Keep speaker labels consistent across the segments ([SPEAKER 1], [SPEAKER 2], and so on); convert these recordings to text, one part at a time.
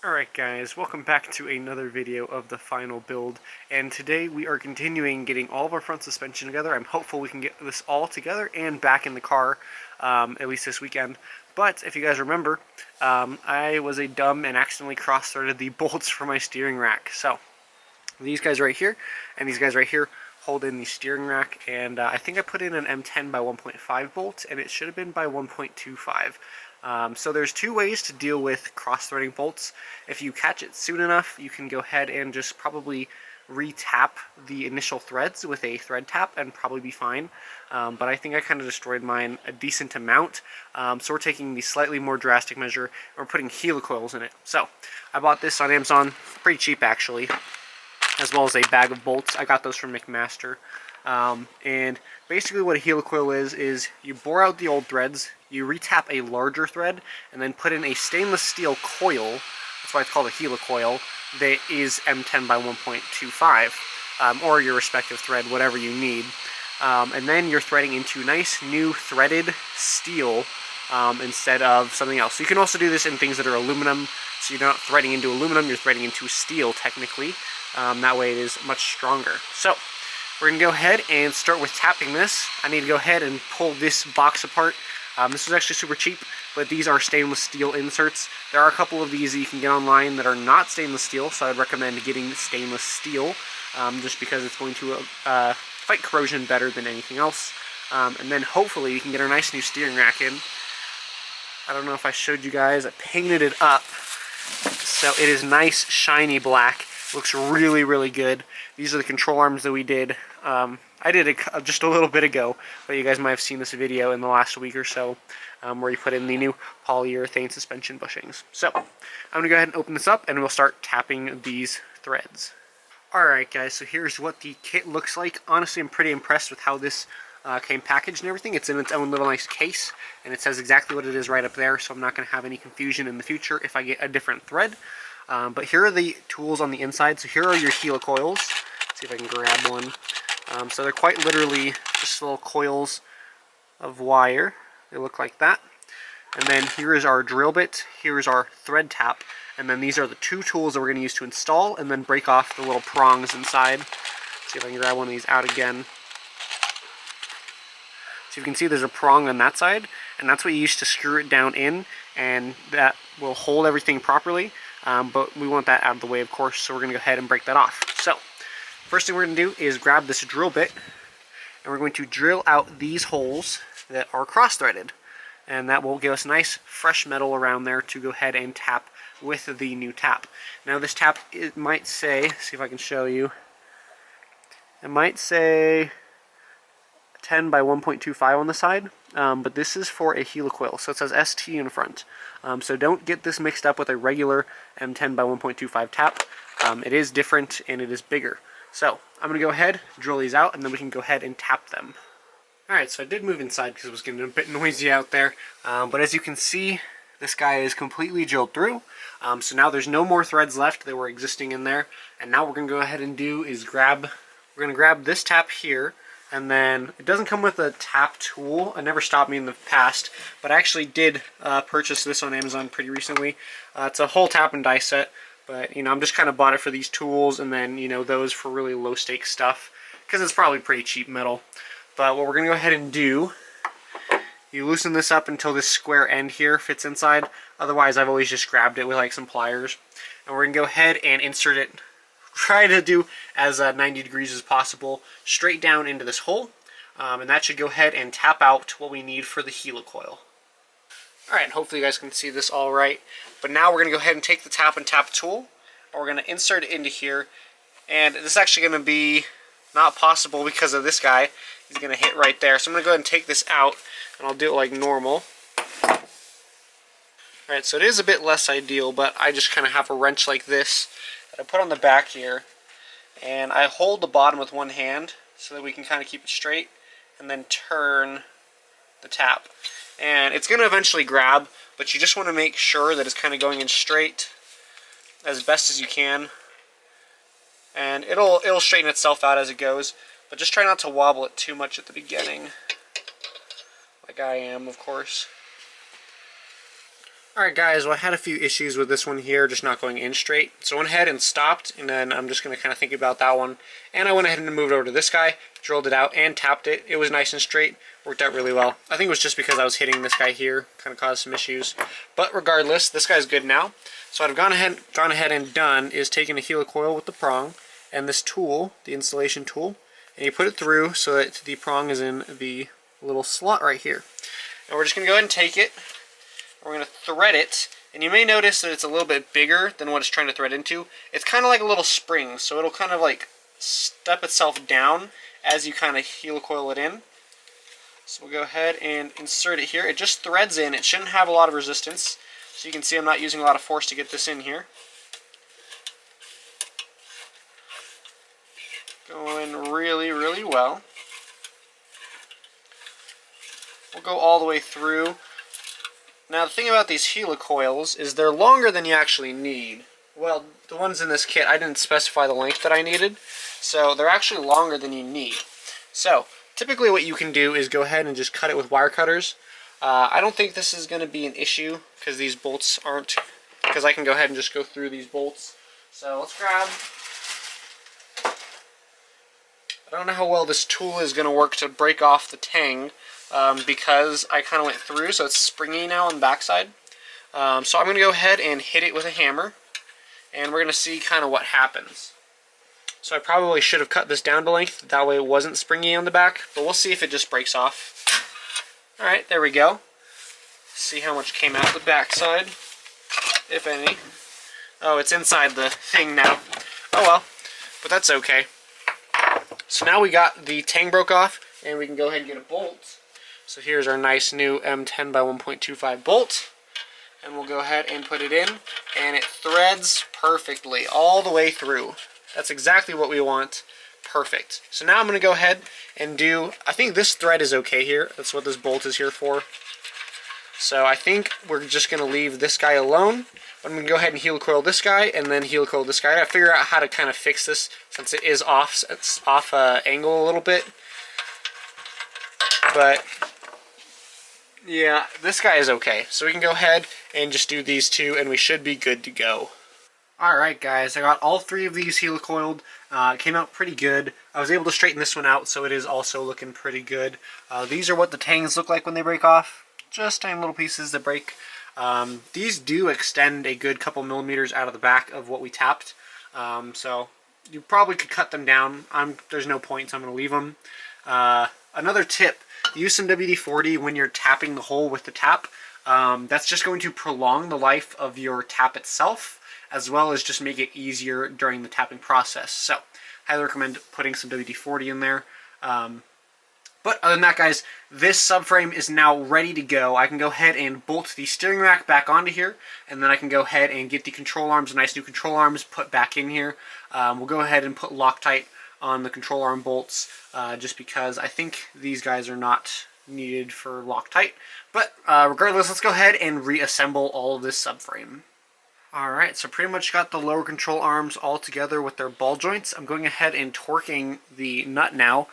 [SPEAKER 1] Alright guys, welcome back to another video of the final build, and today we are continuing getting all of our front suspension together. I'm hopeful we can get this all together and back in the car, at least this weekend. But if you guys remember, I was a dumb and accidentally cross-threaded the bolts for my steering rack. So, these guys right here, and these guys right here hold in the steering rack, and I think I put in an M10 by 1.5 bolt, and it should have been by 1.25. So there's two ways to deal with cross-threading bolts. If you catch it soon enough, you can go ahead and just probably re-tap the initial threads with a thread tap and probably be fine. But I think I kind of destroyed mine a decent amount. So we're taking the slightly more drastic measure, and we're putting helicoils in it. So I bought this on Amazon, pretty cheap actually, as well as a bag of bolts. I got those from McMaster. And basically what a helicoil is you bore out the old threads, you retap a larger thread, and then put in a stainless steel coil, that's why it's called a helicoil, that is M10 by 1.25, or your respective thread, whatever you need. And then you're threading into nice new threaded steel instead of something else. So you can also do this in things that are aluminum, so you're not threading into aluminum, you're threading into steel technically. That way it is much stronger. So we're going to go ahead and start with tapping this. I need to go ahead and pull this box apart. This was actually super cheap, but these are stainless steel inserts. There are a couple of these that you can get online that are not stainless steel, so I'd recommend getting stainless steel, just because it's going to fight corrosion better than anything else. And then hopefully you can get a nice new steering rack in. I don't know if I showed you guys, I painted it up, so it is nice shiny black. Looks really, really good. These are the control arms that we did. I did it just a little bit ago, but you guys might have seen this video in the last week or so, where you put in the new polyurethane suspension bushings. So, I'm going to go ahead and open this up, and we'll start tapping these threads. Alright guys, so here's what the kit looks like. Honestly, I'm pretty impressed with how this came packaged and everything. It's in its own little nice case, and it says exactly what it is right up there, so I'm not going to have any confusion in the future if I get a different thread. But here are the tools on the inside. So here are your helicoils. Let's see if I can grab one. So they're quite literally just little coils of wire. They look like that. And then here is our drill bit. Here is our thread tap. And then these are the two tools that we're going to use to install and then break off the little prongs inside. Let's see if I can grab one of these out again. So you can see there's a prong on that side, and that's what you use to screw it down in, and that will hold everything properly. But we want that out of the way, of course, so we're going to go ahead and break that off. So, first thing we're going to do is grab this drill bit, and we're going to drill out these holes that are cross-threaded. And that will give us nice, fresh metal around there to go ahead and tap with the new tap. Now this tap, it might say, see if I can show you, it might say 10 by 1.25 on the side, but this is for a helicoil, so it says ST in front. So don't get this mixed up with a regular M10 by 1.25 tap. It is different and it is bigger. So I'm going to go ahead, drill these out, and then we can go ahead and tap them. Alright, so I did move inside because it was getting a bit noisy out there, but as you can see, this guy is completely drilled through. So now there's no more threads left that were existing in there, and now what we're going to go ahead and do is we're going to grab this tap here. And then, it doesn't come with a tap tool. It never stopped me in the past, but I actually did purchase this on Amazon pretty recently. It's a whole tap and die set, but, I'm just kind of bought it for these tools, and then, those for really low-stakes stuff, because it's probably pretty cheap metal. But what we're going to go ahead and do, you loosen this up until this square end here fits inside. Otherwise, I've always just grabbed it with, like, some pliers. And we're going to go ahead and insert it. Try to do as 90 degrees as possible, straight down into this hole, and that should go ahead and tap out what we need for the helicoil. Alright, hopefully you guys can see this all right, but now we're going to go ahead and take the tap and tap tool, and we're going to insert it into here, and this is actually going to be not possible because of this guy. He's going to hit right there, so I'm going to go ahead and take this out, and I'll do it like normal. Alright, so it is a bit less ideal, but I just kind of have a wrench like this I put on the back here, and I hold the bottom with one hand so that we can kind of keep it straight, and then turn the tap. And it's going to eventually grab, but you just want to make sure that it's kind of going in straight as best as you can. And it'll straighten itself out as it goes, but just try not to wobble it too much at the beginning, like I am, of course. Alright guys, well I had a few issues with this one here, just not going in straight. So I went ahead and stopped, and then I'm just going to kind of think about that one. And I went ahead and moved over to this guy, drilled it out and tapped it. It was nice and straight, worked out really well. I think it was just because I was hitting this guy here, kind of caused some issues. But regardless, this guy's good now. So what I've gone ahead and done is taken a helicoil with the prong, and this tool, the installation tool, and you put it through so that the prong is in the little slot right here. And we're just going to go ahead and take it. We're going to thread it, and you may notice that it's a little bit bigger than what it's trying to thread into. It's kind of like a little spring, so it'll kind of like step itself down as you kind of helicoil it in. So we'll go ahead and insert it here. It just threads in. It shouldn't have a lot of resistance. So you can see I'm not using a lot of force to get this in here. Going really, really well. We'll go all the way through. Now the thing about these helicoils is they're longer than you actually need. Well, the ones in this kit, I didn't specify the length that I needed, so they're actually longer than you need. So typically what you can do is go ahead and just cut it with wire cutters. I don't think this is going to be an issue because these bolts aren't, because I can go ahead and just go through these bolts. So let's grab, I don't know how well this tool is going to work to break off the tang. Because I kind of went through, so it's springy now on the backside. So I'm going to go ahead and hit it with a hammer, and we're going to see kind of what happens. So I probably should have cut this down to length, that way it wasn't springy on the back, but we'll see if it just breaks off. Alright, there we go. See how much came out the backside, if any. Oh, it's inside the thing now. Oh well, but that's okay. So now we got the tang broke off, and we can go ahead and get a bolt. So here's our nice new M10 by 1.25 bolt, and we'll go ahead and put it in, and it threads perfectly all the way through. That's exactly what we want. Perfect. So now I'm going to go ahead and do, I think this thread is okay here. That's what this bolt is here for. So I think we're just going to leave this guy alone. I'm going to go ahead and helicoil this guy, and then helicoil this guy. I got to figure out how to kind of fix this since it is off angle a little bit. But yeah, this guy is okay. So we can go ahead and just do these two, and we should be good to go. Alright guys, I got all three of these helicoiled. It came out pretty good. I was able to straighten this one out, so it is also looking pretty good. These are what the tangs look like when they break off. Just tiny little pieces that break. These do extend a good couple millimeters out of the back of what we tapped. So you probably could cut them down. There's no point, so I'm going to leave them. Another tip. Use some WD-40 when you're tapping the hole with the tap. That's just going to prolong the life of your tap itself, as well as just make it easier during the tapping process. So, highly recommend putting some WD-40 in there. But other than that, guys, this subframe is now ready to go. I can go ahead and bolt the steering rack back onto here, and then I can go ahead and get the control arms, nice new control arms, put back in here. We'll go ahead and put Loctite on the control arm bolts, just because I think these guys are not needed for Loctite. But regardless, let's go ahead and reassemble all of this subframe. Alright, so pretty much got the lower control arms all together with their ball joints. I'm going ahead and torquing the nut now.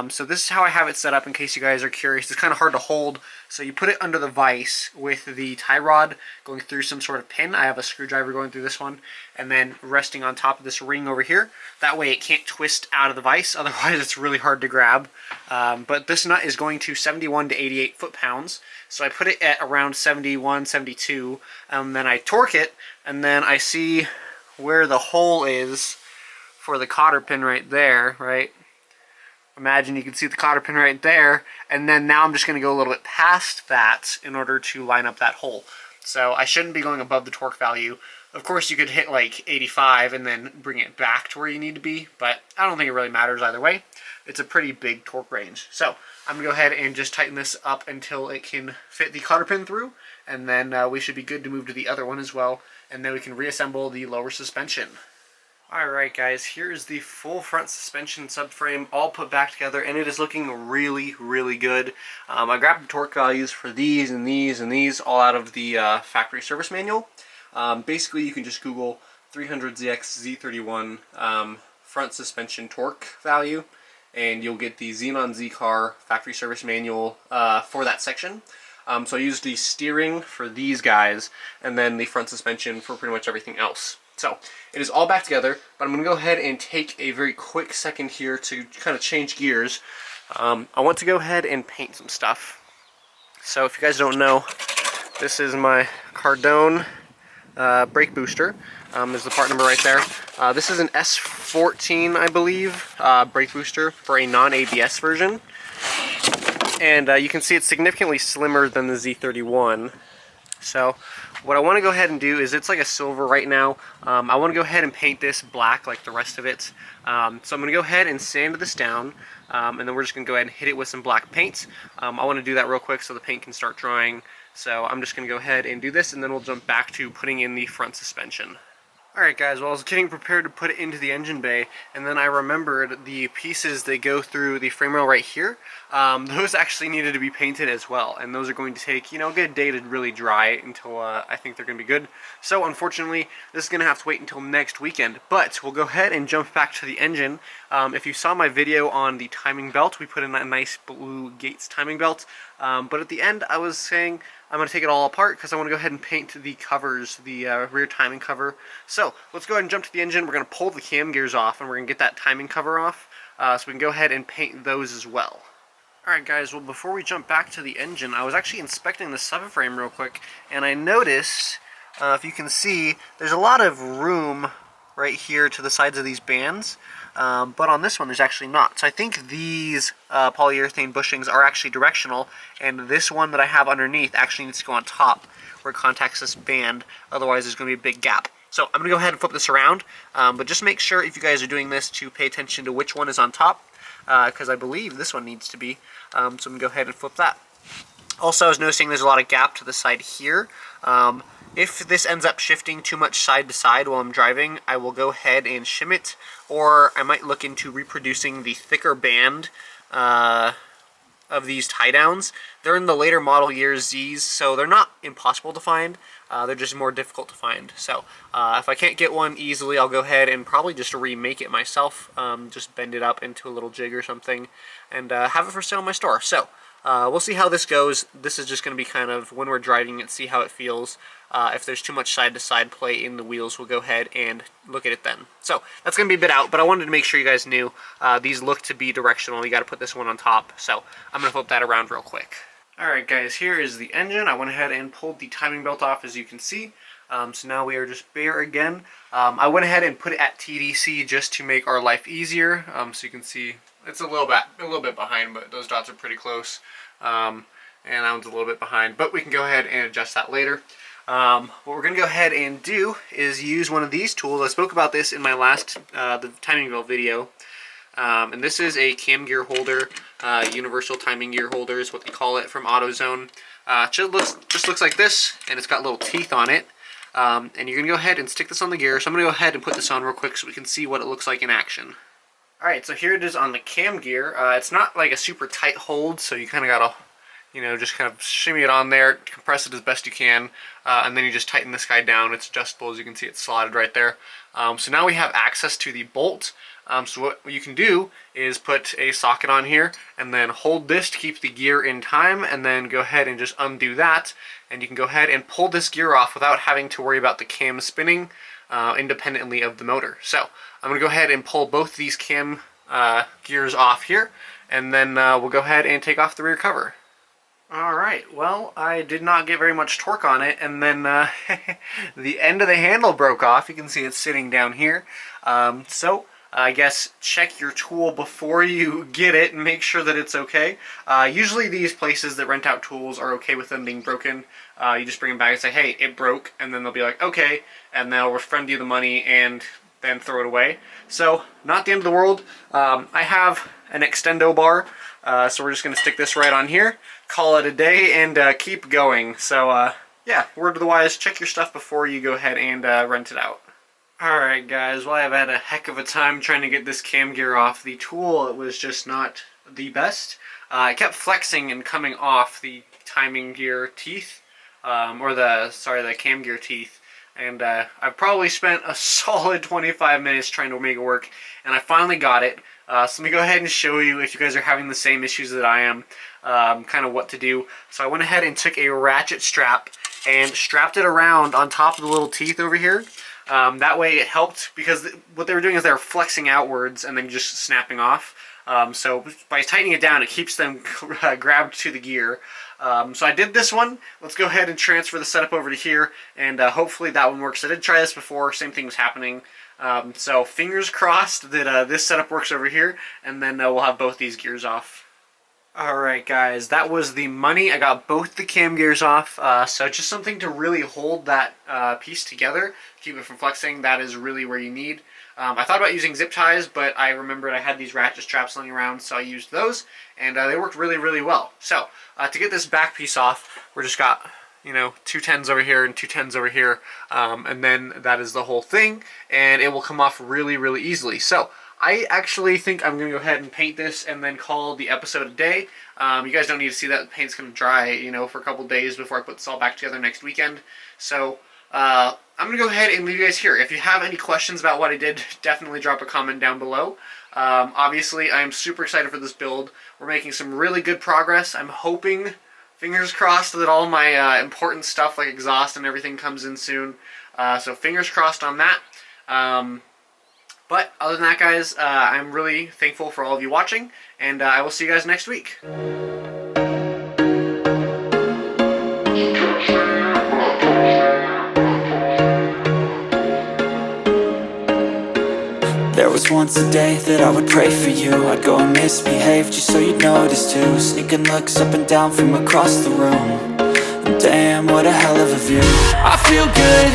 [SPEAKER 1] So this is how I have it set up in case you guys are curious. It's kind of hard to hold, so you put it under the vise with the tie rod going through some sort of pin. I have a screwdriver going through this one, and then resting on top of this ring over here. That way it can't twist out of the vise, otherwise it's really hard to grab. But this nut is going to 71 to 88 foot-pounds, so I put it at around 71, 72, and then I torque it, and then I see where the hole is for the cotter pin right there, right? Imagine you can see the cotter pin right there, and then now I'm just going to go a little bit past that in order to line up that hole. So I shouldn't be going above the torque value. Of course, you could hit like 85 and then bring it back to where you need to be, but I don't think it really matters either way. It's a pretty big torque range. So I'm going to go ahead and just tighten this up until it can fit the cotter pin through, and then we should be good to move to the other one as well, and then we can reassemble the lower suspension. Alright guys, here is the full front suspension subframe all put back together, and it is looking really, really good. I grabbed the torque values for these and these and these all out of the factory service manual. Basically you can just Google 300ZX Z31 front suspension torque value, and you'll get the Xenon Z car factory service manual for that section. So I used the steering for these guys, and then the front suspension for pretty much everything else. So it is all back together, but I'm going to go ahead and take a very quick second here to kind of change gears. I want to go ahead and paint some stuff. So if you guys don't know, this is my Cardone brake booster. There's the part number right there. This is an S14, I believe, brake booster for a non-ABS version. And you can see it's significantly slimmer than the Z31. So what I want to go ahead and do is, it's like a silver right now. I want to go ahead and paint this black like the rest of it. So I'm going to go ahead and sand this down, and then we're just going to go ahead and hit it with some black paint. I want to do that real quick so the paint can start drying. So I'm just going to go ahead and do this, and then we'll jump back to putting in the front suspension. Alright guys, well I was getting prepared to put it into the engine bay, and then I remembered the pieces that go through the frame rail right here. Those actually needed to be painted as well, and those are going to take, a good day to really dry until I think they're going to be good. So unfortunately, this is going to have to wait until next weekend, but we'll go ahead and jump back to the engine. If you saw my video on the timing belt, we put in a nice blue Gates timing belt, but at the end I was saying I'm going to take it all apart because I want to go ahead and paint the covers, the rear timing cover. So let's go ahead and jump to the engine. We're going to pull the cam gears off, and we're going to get that timing cover off, so we can go ahead and paint those as well. Alright guys, well before we jump back to the engine, I was actually inspecting the subframe real quick, and I noticed, if you can see, there's a lot of room right here to the sides of these bands, but on this one there's actually not. So I think these polyurethane bushings are actually directional, and this one that I have underneath actually needs to go on top where it contacts this band, otherwise there's going to be a big gap. So I'm going to go ahead and flip this around, but just make sure if you guys are doing this to pay attention to which one is on top, because I believe this one needs to be, so I'm going to go ahead and flip that. Also, I was noticing there's a lot of gap to the side here. If this ends up shifting too much side to side while I'm driving, I will go ahead and shim it, or I might look into reproducing the thicker band of these tie downs. They're in the later model year Z's, so they're not impossible to find. They're just more difficult to find. So if I can't get one easily, I'll go ahead and probably just remake it myself. Just bend it up into a little jig or something, and have it for sale in my store. So we'll see how this goes. This is just going to be kind of when we're driving it, see how it feels. If there's too much side-to-side play in the wheels, we'll go ahead and look at it then. So that's going to be a bit out, but I wanted to make sure you guys knew these look to be directional. You got to put this one on top. So I'm going to flip that around real quick. Alright guys, here is the engine. I went ahead and pulled the timing belt off, as you can see. So now we are just bare again. I went ahead and put it at TDC just to make our life easier. So you can see it's a little bit behind, but those dots are pretty close. And that one's a little bit behind, but we can go ahead and adjust that later. What we're going to go ahead and do is use one of these tools. I spoke about this in my last the timing belt video. And this is a cam gear holder, universal timing gear holder is what they call it, from AutoZone. Just looks like this, and it's got little teeth on it. And you're going to go ahead and stick this on the gear. So I'm going to go ahead and put this on real quick so we can see what it looks like in action. Alright, so here it is on the cam gear. It's not like a super tight hold, so you kind of got to, just kind of shimmy it on there, compress it as best you can, and then you just tighten this guy down. It's adjustable, as you can see, it's slotted right there. So now we have access to the bolt. So what you can do is put a socket on here and then hold this to keep the gear in time, and then go ahead and just undo that, and you can go ahead and pull this gear off without having to worry about the cam spinning independently of the motor. So I'm going to go ahead and pull both these cam gears off here, and then we'll go ahead and take off the rear cover. Alright, well, I did not get very much torque on it, and then the end of the handle broke off. You can see it's sitting down here. So I guess check your tool before you get it and make sure that it's okay. Usually these places that rent out tools are okay with them being broken. You just bring them back and say, hey, it broke, and then they'll be like, okay, and they'll refund you the money and then throw it away. So, not the end of the world. I have an extendo bar, so we're just going to stick this right on here, call it a day, and keep going. So, yeah, word to the wise, check your stuff before you go ahead and rent it out. Alright guys, well, I've had a heck of a time trying to get this cam gear off. The tool was just not the best. It kept flexing and coming off the timing gear teeth, or the cam gear teeth. And I've probably spent a solid 25 minutes trying to make it work, and I finally got it. So let me go ahead and show you, if you guys are having the same issues that I am, kind of what to do. So I went ahead and took a ratchet strap and strapped it around on top of the little teeth over here. That way it helped, because what they were doing is they were flexing outwards and then just snapping off. So by tightening it down, it keeps them grabbed to the gear. So I did this one. Let's go ahead and transfer the setup over to here, and hopefully that one works. I did try this before, same thing was happening. So fingers crossed that this setup works over here, and then we'll have both these gears off. Alright guys, that was the money. I got both the cam gears off, so just something to really hold that piece together, keep it from flexing. That is really where you need. I thought about using zip ties, but I remembered I had these ratchet straps laying around, so I used those, and they worked really, really well. So, to get this back piece off, we're just got, you know, 2 10s over here and 2 10s over here, and then that is the whole thing, and it will come off really, really easily. So, I actually think I'm going to go ahead and paint this and then call the episode a day. You guys don't need to see that. The paint's going to dry, you know, for a couple days before I put this all back together next weekend. So, I'm going to go ahead and leave you guys here. If you have any questions about what I did, definitely drop a comment down below. Obviously, I'm super excited for this build. We're making some really good progress. I'm hoping, fingers crossed, that all my important stuff like exhaust and everything comes in soon. So fingers crossed on that. But other than that, guys, I'm really thankful for all of you watching, and I will see you guys next week.
[SPEAKER 2] There was once a day that I would pray for you. I'd go and misbehave just so you'd notice too. Sneaking looks up and down from across the room. And damn, what a hell of a view. I feel good.